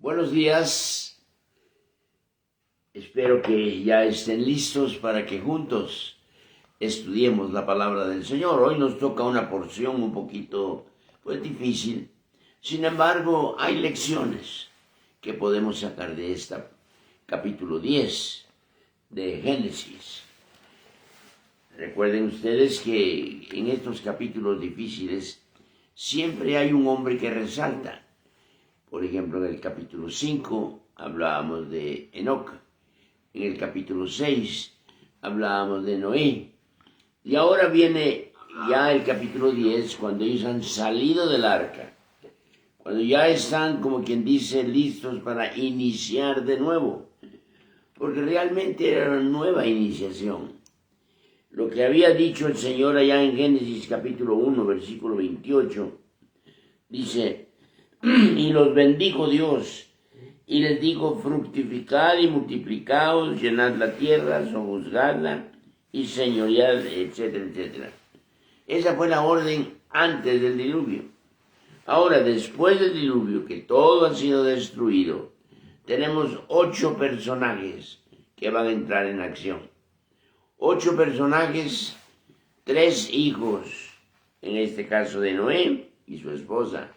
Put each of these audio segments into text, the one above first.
Buenos días, espero que ya estén listos para que juntos estudiemos la palabra del Señor. Hoy nos toca una porción un poquito difícil, sin embargo hay lecciones que podemos sacar de este capítulo 10 de Génesis. Recuerden ustedes que en estos capítulos difíciles siempre hay un hombre que resalta. Por ejemplo, en el capítulo 5 hablábamos de Enoc, en el capítulo 6 hablábamos de Noé, y ahora viene ya el capítulo 10, cuando ellos han salido del arca, cuando ya están, como quien dice, listos para iniciar de nuevo, porque realmente era una nueva iniciación. Lo que había dicho el Señor allá en Génesis capítulo 1, versículo 28, dice: y los bendijo Dios, y les dijo: fructificad y multiplicaos, llenad la tierra, sojuzgadla y señoread, etcétera, etcétera. Esa fue la orden antes del diluvio. Ahora, después del diluvio, que todo ha sido destruido, tenemos 8 personajes que van a entrar en acción. 8 personajes, 3 hijos, en este caso de Noé y su esposa.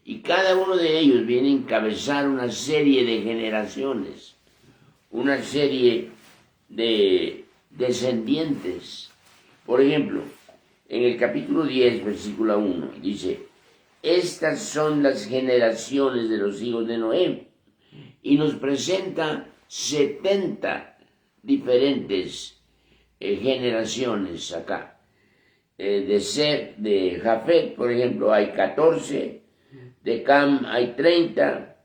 Y cada uno de ellos viene a encabezar una serie de generaciones, una serie de descendientes. Por ejemplo, en el capítulo 10, versículo 1, dice: estas son las generaciones de los hijos de Noé. Y nos presenta 70 diferentes generaciones acá. De Jafet, por ejemplo, hay 14, de Cam hay 30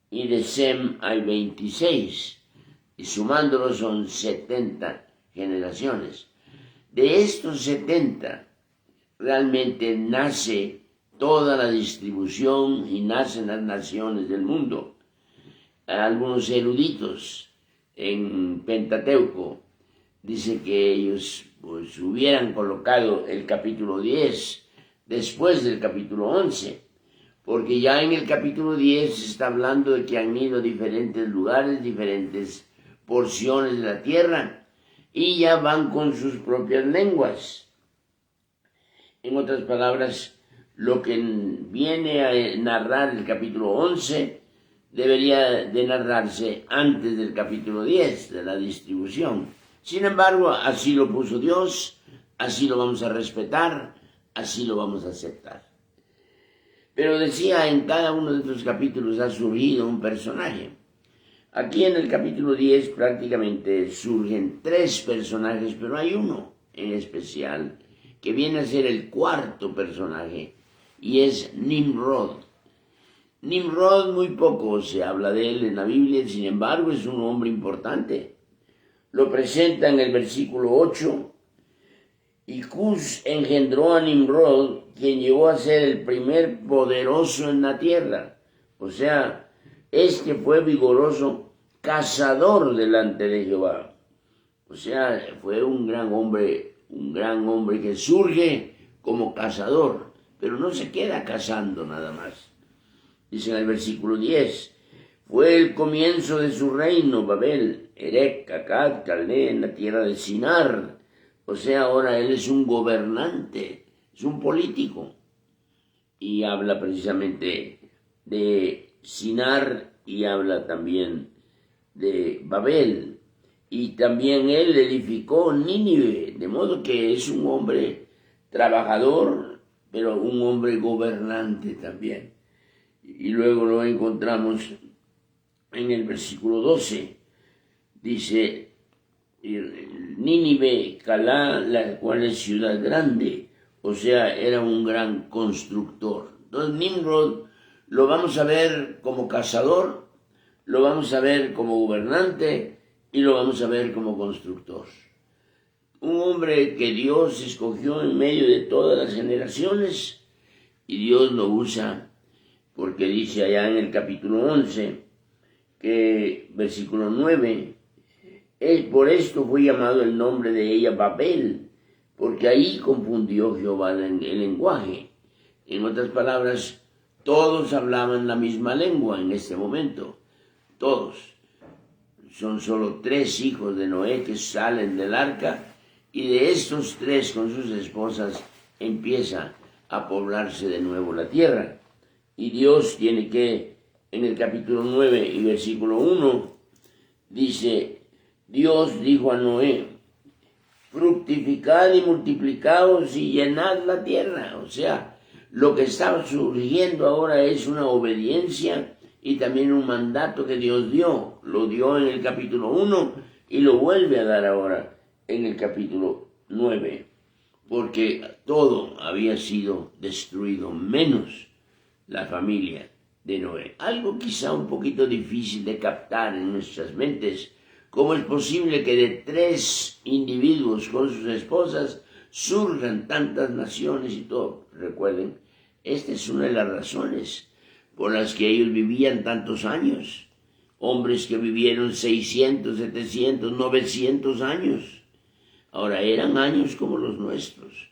y de Sem hay 26. Y sumándolos son 70 generaciones. De estos 70 realmente nace toda la distribución y nacen las naciones del mundo. Algunos eruditos en Pentateuco dicen que ellos hubieran colocado el capítulo 10 después del capítulo 11, porque ya en el capítulo 10 se está hablando de que han ido a diferentes lugares, diferentes porciones de la tierra, y ya van con sus propias lenguas. En otras palabras, lo que viene a narrar el capítulo 11 debería de narrarse antes del capítulo 10, de la distribución. Sin embargo, así lo puso Dios, así lo vamos a respetar, así lo vamos a aceptar. Pero decía, en cada uno de estos capítulos ha surgido un personaje. Aquí en el capítulo 10 prácticamente surgen 3 personajes, pero hay uno en especial que viene a ser el 4º personaje, y es Nimrod. Nimrod muy poco se habla de él en la Biblia, sin embargo es un hombre importante. Lo presenta en el versículo 8. Y Cus engendró a Nimrod, quien llegó a ser el primer poderoso en la tierra. O sea, este fue vigoroso, cazador delante de Jehová. O sea, fue un gran hombre que surge como cazador, pero no se queda cazando nada más. Dice en el versículo 10, fue el comienzo de su reino, Babel, Erec, Akkad, Calné, en la tierra de Sinar. O sea, ahora él es un gobernante, es un político. Y habla precisamente de Sinar y habla también de Babel. Y también él edificó Nínive, de modo que es un hombre trabajador, pero un hombre gobernante también. Y luego lo encontramos en el versículo 12. Dice: Nínive, Calá, la cual es ciudad grande, o sea, era un gran constructor. Entonces Nimrod lo vamos a ver como cazador, lo vamos a ver como gobernante y lo vamos a ver como constructor. Un hombre que Dios escogió en medio de todas las generaciones, y Dios lo usa porque dice allá en el capítulo 11, que versículo 9, por esto fue llamado el nombre de ella Babel, porque ahí confundió Jehová el lenguaje. En otras palabras, Todos hablaban la misma lengua en este momento, todos. Son solo 3 hijos de Noé que salen del arca, y de estos 3 con sus esposas empieza a poblarse de nuevo la tierra. Y Dios tiene que, en el capítulo 9 y versículo 1, dice, Dios dijo a Noé, fructificad y multiplicaos y llenad la tierra. O sea, lo que está surgiendo ahora es una obediencia y también un mandato que Dios dio. Lo dio en el capítulo 1 y lo vuelve a dar ahora en el capítulo 9, porque todo había sido destruido, menos la familia de Noé. Algo quizá un poquito difícil de captar en nuestras mentes. ¿Cómo es posible que de 3 individuos con sus esposas surjan tantas naciones y todo? Recuerden, esta es una de las razones por las que ellos vivían tantos años. Hombres que vivieron 600, 700, 900 años. Ahora, eran años como los nuestros.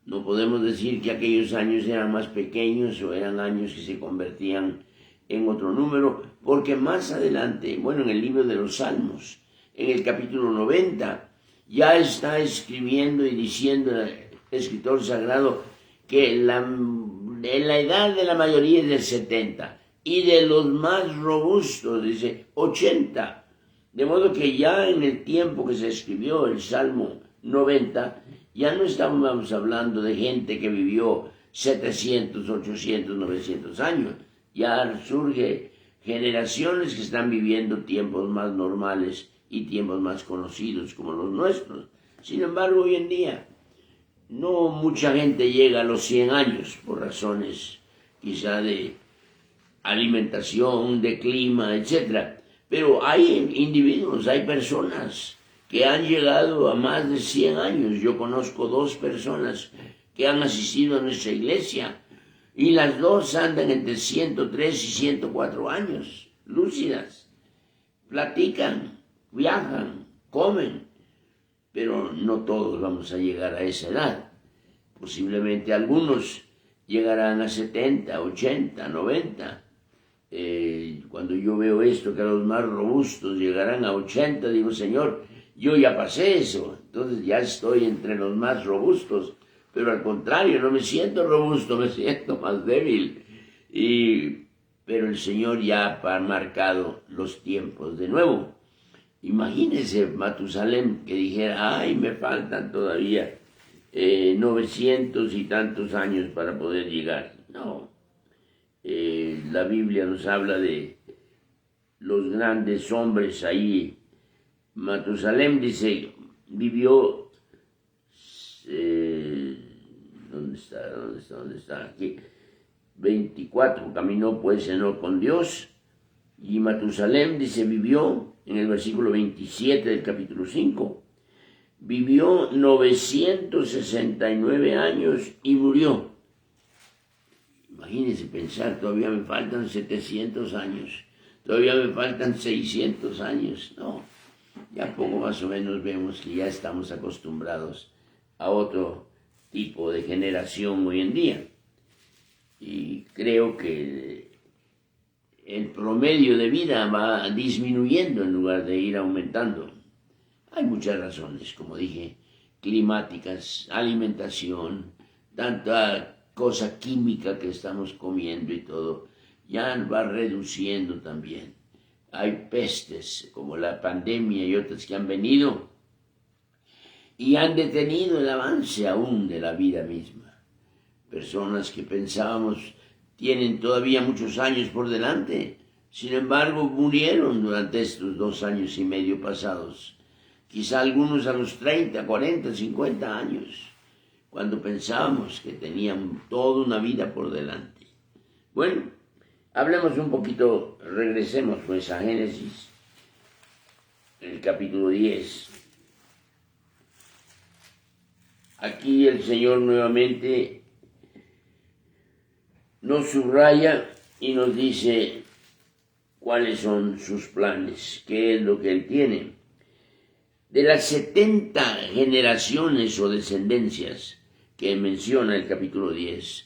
No podemos decir que aquellos años eran más pequeños o eran años que se convertían en otro número, porque más adelante, bueno, en el libro de los Salmos, en el capítulo 90, ya está escribiendo y diciendo el escritor sagrado que la edad de la mayoría es de 70 y de los más robustos, dice, 80. De modo que ya en el tiempo que se escribió el Salmo 90, ya no estábamos hablando de gente que vivió 700, 800, 900 años. Ya surge generaciones que están viviendo tiempos más normales y tiempos más conocidos como los nuestros. Sin embargo, hoy en día no mucha gente llega a los 100 años por razones quizá de alimentación, de clima, etc. Pero hay individuos, hay personas que han llegado a más de 100 años. Yo conozco 2 personas que han asistido a nuestra iglesia y las 2 andan entre 103 y 104 años, lúcidas, platican, viajan, comen, pero no todos vamos a llegar a esa edad. Posiblemente algunos llegarán a 70, 80, 90. Cuando yo veo esto, que los más robustos llegarán a 80, digo, Señor, yo ya pasé eso, entonces ya estoy entre los más robustos, pero al contrario, no me siento robusto, me siento más débil. Pero el Señor ya ha marcado los tiempos de nuevo. Imagínense Matusalén que dijera, ay, me faltan todavía 900 y tantos años para poder llegar. No, la Biblia nos habla de los grandes hombres ahí. Matusalén dice, vivió, ¿dónde está? Aquí, 24, caminó pues Enoc con Dios, y Matusalén dice, vivió, en el versículo 27 del capítulo 5, vivió 969 años y murió. Imagínense pensar, todavía me faltan 700 años, todavía me faltan 600 años. No, ya poco más o menos vemos que ya estamos acostumbrados a otro tipo de generación hoy en día. Y creo que el promedio de vida va disminuyendo en lugar de ir aumentando. Hay muchas razones, como dije, climáticas, alimentación, tanta cosa química que estamos comiendo y todo, ya va reduciendo también. Hay pestes como la pandemia y otras que han venido y han detenido el avance aún de la vida misma. Personas que pensábamos tienen todavía muchos años por delante, sin embargo murieron durante estos 2 años y medio pasados. Quizá algunos a los 30, 40, 50 años, cuando pensábamos que tenían toda una vida por delante. Bueno, hablemos un poquito, regresemos pues a Génesis, el capítulo 10. Aquí el Señor nuevamente nos subraya y nos dice cuáles son sus planes, qué es lo que Él tiene. De las 70 generaciones o descendencias que menciona el capítulo 10,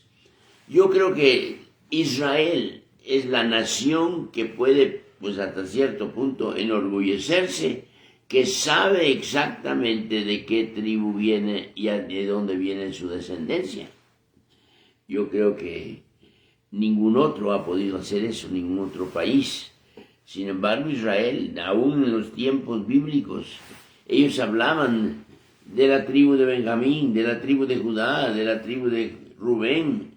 yo creo que Israel es la nación que puede, pues hasta cierto punto, enorgullecerse, que sabe exactamente de qué tribu viene y de dónde viene su descendencia. Yo creo que ningún otro ha podido hacer eso, ningún otro país. Sin embargo, Israel, aún en los tiempos bíblicos, ellos hablaban de la tribu de Benjamín, de la tribu de Judá, de la tribu de Rubén,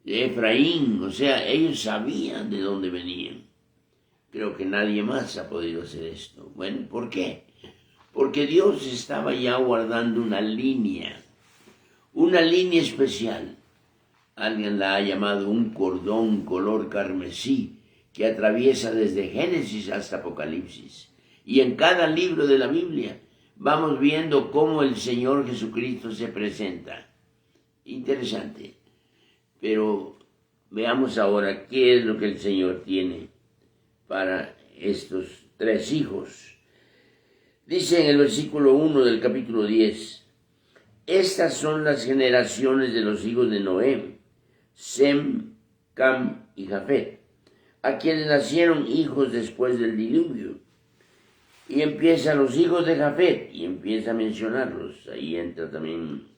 de Efraín. O sea, ellos sabían de dónde venían. Creo que nadie más ha podido hacer esto. Bueno, ¿por qué? Porque Dios estaba ya guardando una línea especial. Alguien la ha llamado un cordón color carmesí que atraviesa desde Génesis hasta Apocalipsis. Y en cada libro de la Biblia vamos viendo cómo el Señor Jesucristo se presenta. Interesante. Pero veamos ahora qué es lo que el Señor tiene para estos 3 hijos. Dice en el versículo 1 del capítulo 10, estas son las generaciones de los hijos de Noé, Sem, Cam y Jafet, a quienes nacieron hijos después del diluvio. Y empiezan los hijos de Jafet, y empieza a mencionarlos. Ahí entra también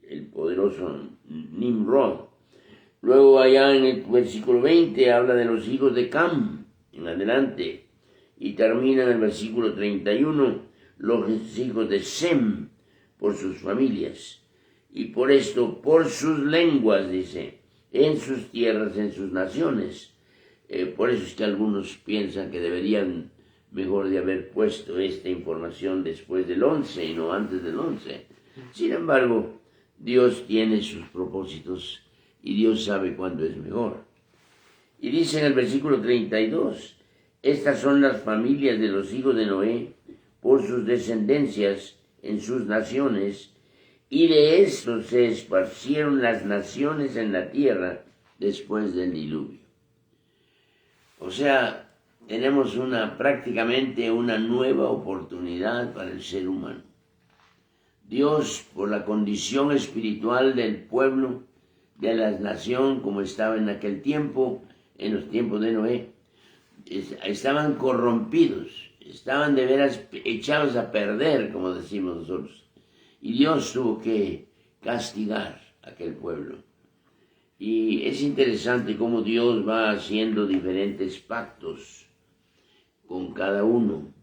el poderoso Nimrod. Luego allá en el versículo 20 habla de los hijos de Cam, en adelante. Y termina en el versículo 31, los hijos de Sem, por sus familias. Y por esto, por sus lenguas, dice, en sus tierras, en sus naciones. Por eso es que algunos piensan que deberían mejor de haber puesto esta información después del 11 y no antes del 11. Sin embargo, Dios tiene sus propósitos y Dios sabe cuándo es mejor. Y dice en el versículo 32, estas son las familias de los hijos de Noé por sus descendencias en sus naciones, y de estos se esparcieron las naciones en la tierra después del diluvio. O sea, tenemos prácticamente una nueva oportunidad para el ser humano. Dios, por la condición espiritual del pueblo, de la nación, como estaba en aquel tiempo, en los tiempos de Noé, estaban corrompidos, estaban de veras echados a perder, como decimos nosotros. Y Dios tuvo que castigar a aquel pueblo. Y es interesante cómo Dios va haciendo diferentes pactos con cada uno,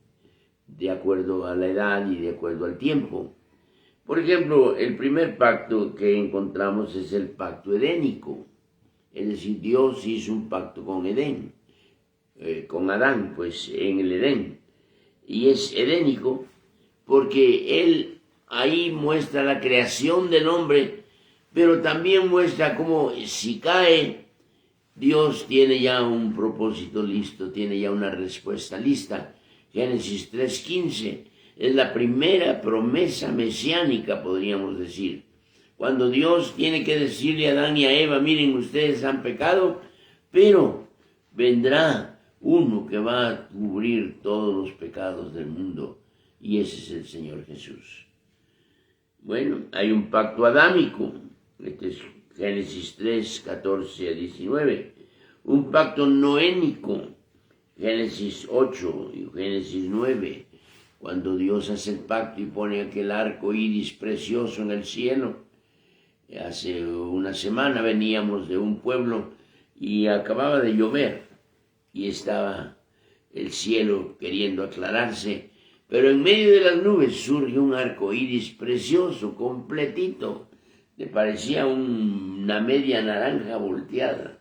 de acuerdo a la edad y de acuerdo al tiempo. Por ejemplo, el primer pacto que encontramos es el pacto edénico. Es decir, Dios hizo un pacto con Edén, con Adán, pues en el Edén. Y es edénico porque Él ahí muestra la creación del hombre, pero también muestra cómo si cae, Dios tiene ya un propósito listo, tiene ya una respuesta lista. Génesis 3:15 es la primera promesa mesiánica, podríamos decir. Cuando Dios tiene que decirle a Adán y a Eva, miren, ustedes han pecado, pero vendrá uno que va a cubrir todos los pecados del mundo, y ese es el Señor Jesús. Bueno, hay un pacto adámico, este es Génesis 3, 14 a 19, un pacto noénico, Génesis 8 y Génesis 9, cuando Dios hace el pacto y pone aquel arco iris precioso en el cielo. Hace una semana veníamos de un pueblo y acababa de llover y estaba el cielo queriendo aclararse, pero en medio de las nubes surge un arco iris precioso, completito, le parecía una media naranja volteada.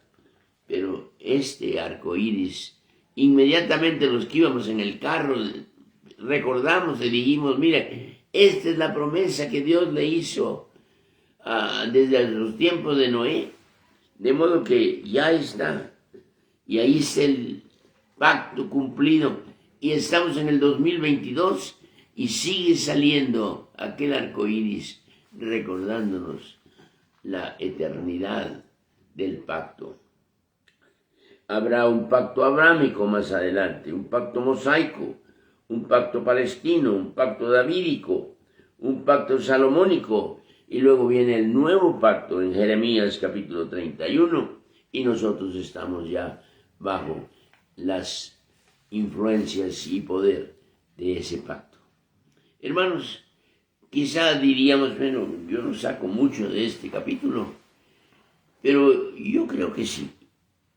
Pero este arco iris, inmediatamente los que íbamos en el carro recordamos y dijimos, mira, esta es la promesa que Dios le hizo desde los tiempos de Noé, de modo que ya está, y ahí está el pacto cumplido, y estamos en el 2022 y sigue saliendo aquel arco iris recordándonos la eternidad del pacto. Habrá un pacto abrámico más adelante, un pacto mosaico, un pacto palestino, un pacto davídico, un pacto salomónico, y luego viene el nuevo pacto en Jeremías capítulo 31, y nosotros estamos ya bajo las influencias y poder de ese pacto. Hermanos, quizá diríamos, bueno, yo no saco mucho de este capítulo, pero yo creo que sí.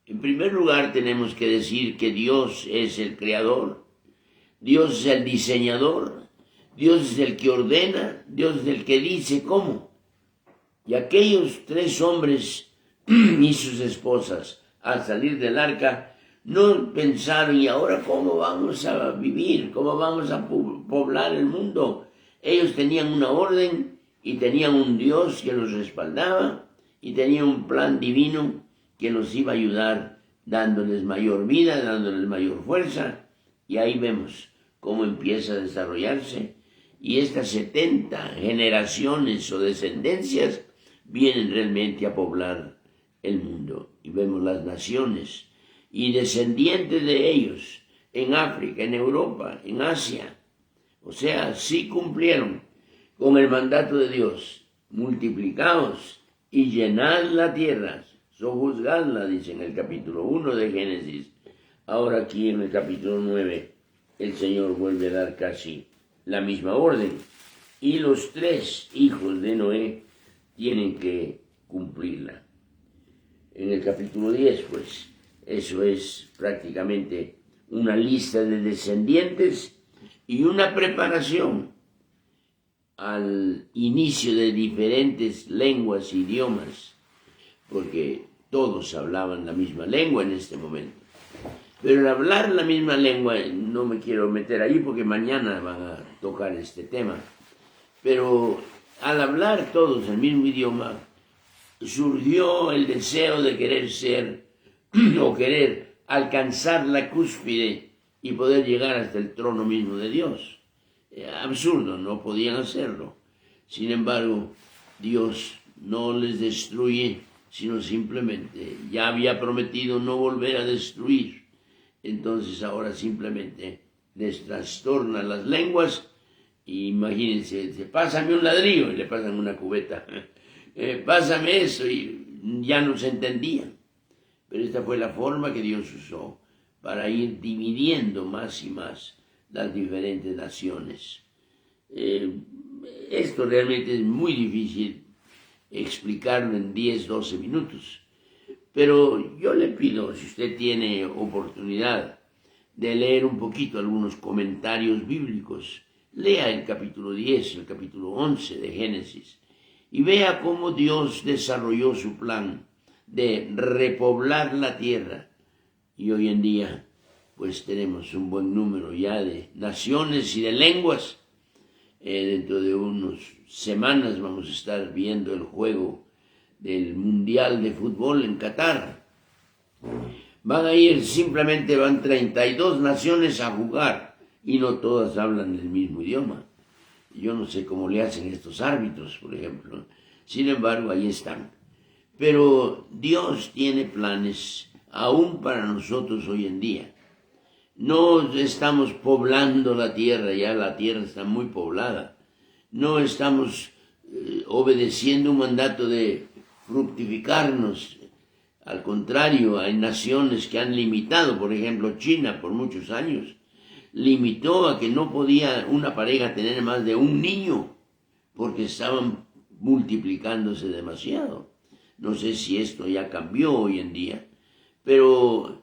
En primer lugar, tenemos que decir que Dios es el creador, Dios es el diseñador, Dios es el que ordena, Dios es el que dice cómo. Y aquellos 3 hombres y sus esposas, al salir del arca, no pensaron, ¿y ahora cómo vamos a vivir? ¿Cómo vamos a poblar el mundo? Ellos tenían una orden y tenían un Dios que los respaldaba y tenían un plan divino que los iba a ayudar, dándoles mayor vida, dándoles mayor fuerza. Y ahí vemos cómo empieza a desarrollarse. Y estas 70 generaciones o descendencias vienen realmente a poblar el mundo. Y vemos las naciones y descendientes de ellos en África, en Europa, en Asia. O sea, sí cumplieron con el mandato de Dios. Multiplicaos y llenad la tierra, sojuzgadla, dice en el capítulo 1 de Génesis. Ahora aquí en el capítulo 9, el Señor vuelve a dar casi la misma orden. Y los 3 hijos de Noé tienen que cumplirla. En el capítulo 10, pues, eso es prácticamente una lista de descendientes y una preparación al inicio de diferentes lenguas e idiomas, porque todos hablaban la misma lengua en este momento. Pero el hablar la misma lengua, no me quiero meter ahí porque mañana van a tocar este tema, pero al hablar todos el mismo idioma, surgió el deseo de querer ser o querer alcanzar la cúspide y poder llegar hasta el trono mismo de Dios. Absurdo, no podían hacerlo. Sin embargo, Dios no les destruye, sino simplemente ya había prometido no volver a destruir. Entonces ahora simplemente les trastorna las lenguas. Y imagínense, pásame un ladrillo y le pasan una cubeta. Pásame eso, y ya no se entendían. Pero esta fue la forma que Dios usó para ir dividiendo más y más las diferentes naciones. Esto realmente es muy difícil explicarlo en 10, 12 minutos. Pero yo le pido, si usted tiene oportunidad de leer un poquito algunos comentarios bíblicos, lea el capítulo 10, el capítulo 11 de Génesis y vea cómo Dios desarrolló su plan de repoblar la tierra. Y hoy en día, pues tenemos un buen número ya de naciones y de lenguas. Dentro de unas semanas vamos a estar viendo el juego del Mundial de Fútbol en Qatar. Simplemente van 32 naciones a jugar y no todas hablan el mismo idioma. Yo no sé cómo le hacen estos árbitros, por ejemplo. Sin embargo, ahí están. Pero Dios tiene planes aún para nosotros hoy en día. No estamos poblando la tierra, ya la tierra está muy poblada. No estamos obedeciendo un mandato de fructificarnos. Al contrario, hay naciones que han limitado, por ejemplo, China por muchos años, limitó a que no podía una pareja tener más de un niño porque estaban multiplicándose demasiado. No sé si esto ya cambió hoy en día, pero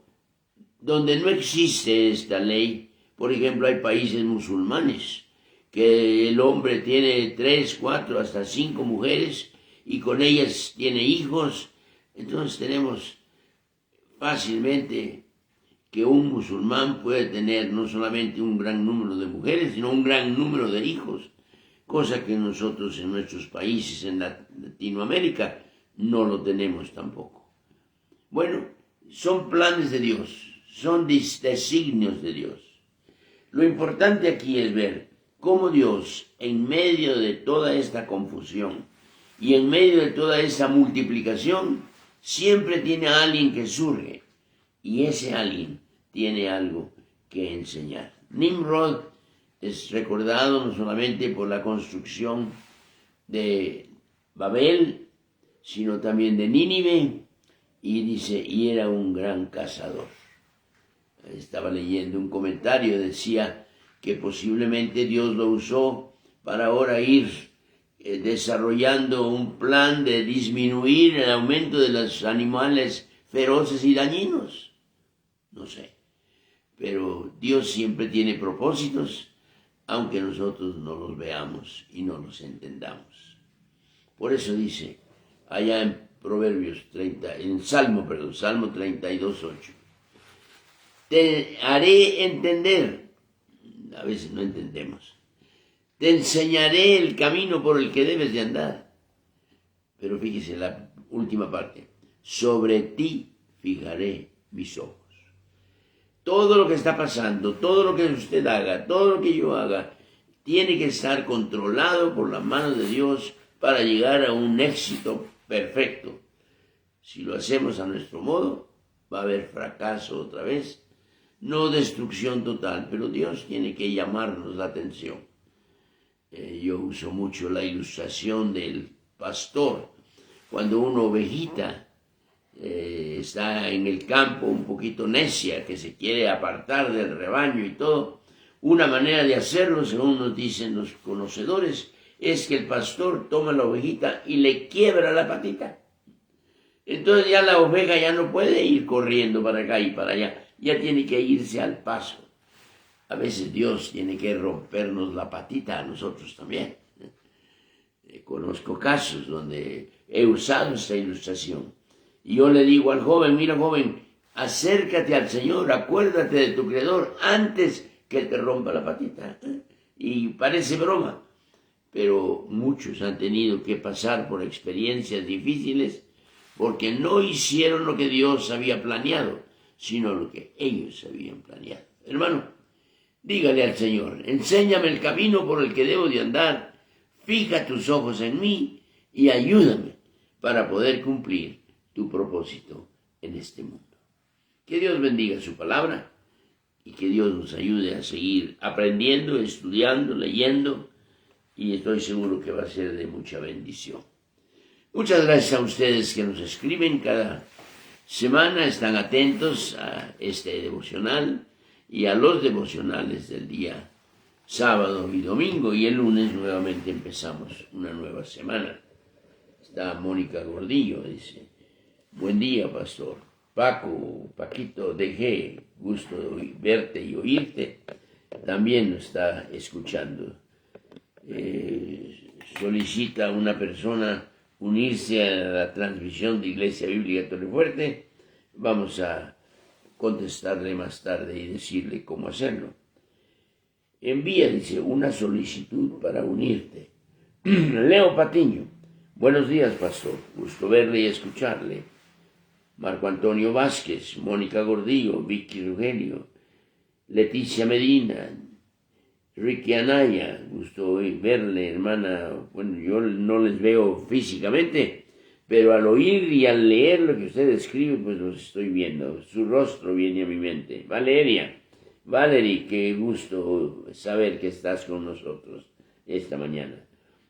donde no existe esta ley, por ejemplo, hay países musulmanes que el hombre tiene 3, 4, hasta 5 mujeres y con ellas tiene hijos. Entonces tenemos fácilmente que un musulmán puede tener no solamente un gran número de mujeres, sino un gran número de hijos, cosa que nosotros en nuestros países en Latinoamérica no lo tenemos tampoco. Bueno, son planes de Dios, son designios de Dios. Lo importante aquí es ver cómo Dios, en medio de toda esta confusión y en medio de toda esa multiplicación, siempre tiene a alguien que surge, y ese alguien tiene algo que enseñar. Nimrod es recordado no solamente por la construcción de Babel, sino también de Nínive y dice, y era un gran cazador. Estaba leyendo un comentario, decía que posiblemente Dios lo usó para ahora ir desarrollando un plan de disminuir el aumento de los animales feroces y dañinos. No sé, pero Dios siempre tiene propósitos, aunque nosotros no los veamos y no los entendamos. Por eso dice, allá en Proverbios 30, Salmo 32:8, te haré entender, a veces no entendemos, te enseñaré el camino por el que debes de andar. Pero fíjese la última parte, sobre ti fijaré mis ojos. Todo lo que está pasando, todo lo que usted haga, todo lo que yo haga, tiene que estar controlado por la mano de Dios para llegar a un éxito perfecto. Si lo hacemos a nuestro modo, va a haber fracaso otra vez, no destrucción total, pero Dios tiene que llamarnos la atención. Yo uso mucho la ilustración del pastor. Cuando una ovejita está en el campo un poquito necia, que se quiere apartar del rebaño y todo, una manera de hacerlo, según nos dicen los conocedores, es que el pastor toma la ovejita y le quiebra la patita. Entonces ya la oveja ya no puede ir corriendo para acá y para allá, ya tiene que irse al paso. A veces Dios tiene que rompernos la patita a nosotros también. Conozco casos donde he usado esta ilustración. Y yo le digo al joven, mira joven, acércate al Señor, acuérdate de tu Creador antes que Él te rompa la patita. Y parece broma, pero muchos han tenido que pasar por experiencias difíciles porque no hicieron lo que Dios había planeado, sino lo que ellos habían planeado. Hermano, dígale al Señor, enséñame el camino por el que debo de andar, fija tus ojos en mí y ayúdame para poder cumplir tu propósito en este mundo. Que Dios bendiga su palabra y que Dios nos ayude a seguir aprendiendo, estudiando, leyendo, y estoy seguro que va a ser de mucha bendición. Muchas gracias a ustedes que nos escriben cada semana, están atentos a este devocional y a los devocionales del día sábado y domingo, y el lunes nuevamente empezamos una nueva semana. Está Mónica Gordillo, dice, buen día, pastor. Paquito DG, gusto de verte y oírte, también nos está escuchando. Solicita a una persona unirse a la transmisión de Iglesia Bíblica Torrefuerte. Vamos a contestarle más tarde y decirle cómo hacerlo. Envía, dice, una solicitud para unirte. Leo Patiño, buenos días, pastor, gusto verle y escucharle. Marco Antonio Vázquez, Mónica Gordillo, Vicky Eugenio, Leticia Medina, Ricky Anaya, gusto verle, hermana. Bueno, yo no les veo físicamente, pero al oír y al leer lo que usted escribe, pues los estoy viendo. Su rostro viene a mi mente. Valerie, qué gusto saber que estás con nosotros esta mañana.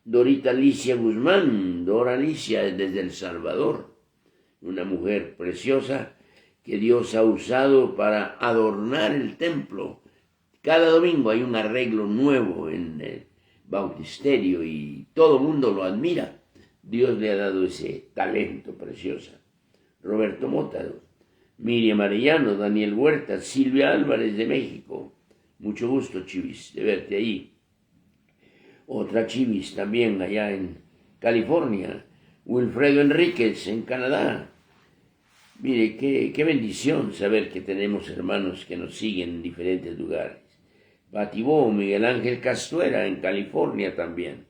Dorita Alicia Guzmán, Dora Alicia desde El Salvador, una mujer preciosa que Dios ha usado para adornar el templo. Cada domingo hay un arreglo nuevo en el bautisterio y todo el mundo lo admira. Dios le ha dado ese talento precioso. Roberto Mota, Miriam Arellano, Daniel Huerta, Silvia Álvarez de México. Mucho gusto, Chivis, de verte ahí. Otra Chivis también allá en California. Wilfredo Enríquez en Canadá. Mire, qué bendición saber que tenemos hermanos que nos siguen en diferentes lugares. Batibó, Miguel Ángel Castuera en California también.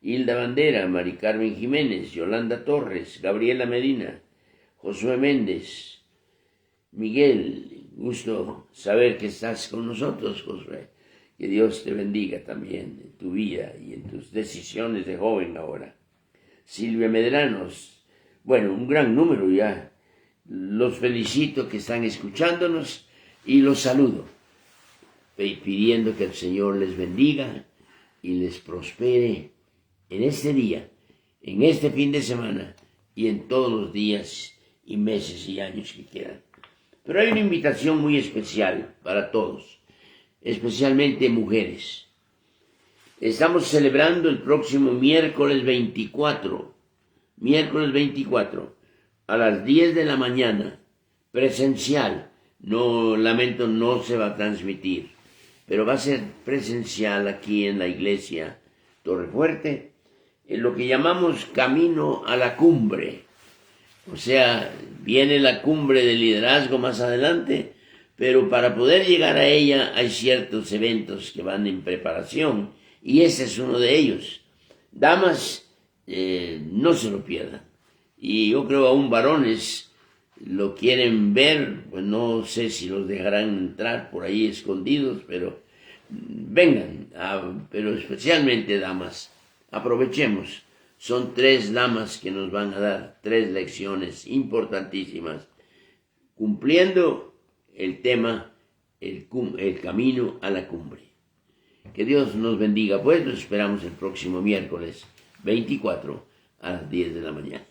Hilda Bandera, Mari Carmen Jiménez, Yolanda Torres, Gabriela Medina, Josué Méndez. Miguel, gusto saber que estás con nosotros, Josué. Que Dios te bendiga también en tu vida y en tus decisiones de joven ahora. Silvia Medranos, bueno, un gran número ya. Los felicito que están escuchándonos y los saludo, pidiendo que el Señor les bendiga y les prospere en este día, en este fin de semana y en todos los días y meses y años que quedan. Pero hay una invitación muy especial para todos, especialmente mujeres. Estamos celebrando el próximo miércoles 24, a las 10 de la mañana, presencial. No, lamento, no se va a transmitir, pero va a ser presencial aquí en la iglesia Torrefuerte, en lo que llamamos Camino a la Cumbre. O sea, viene la cumbre del liderazgo más adelante, pero para poder llegar a ella hay ciertos eventos que van en preparación, y ese es uno de ellos. Damas, no se lo pierdan. Y yo creo aún varones lo quieren ver, pues no sé si los dejarán entrar por ahí escondidos, pero vengan, pero especialmente damas, aprovechemos. Son 3 damas que nos van a dar 3 lecciones importantísimas, cumpliendo el tema, el camino a la cumbre. Que Dios nos bendiga, pues nos esperamos el próximo miércoles 24 a las 10 de la mañana.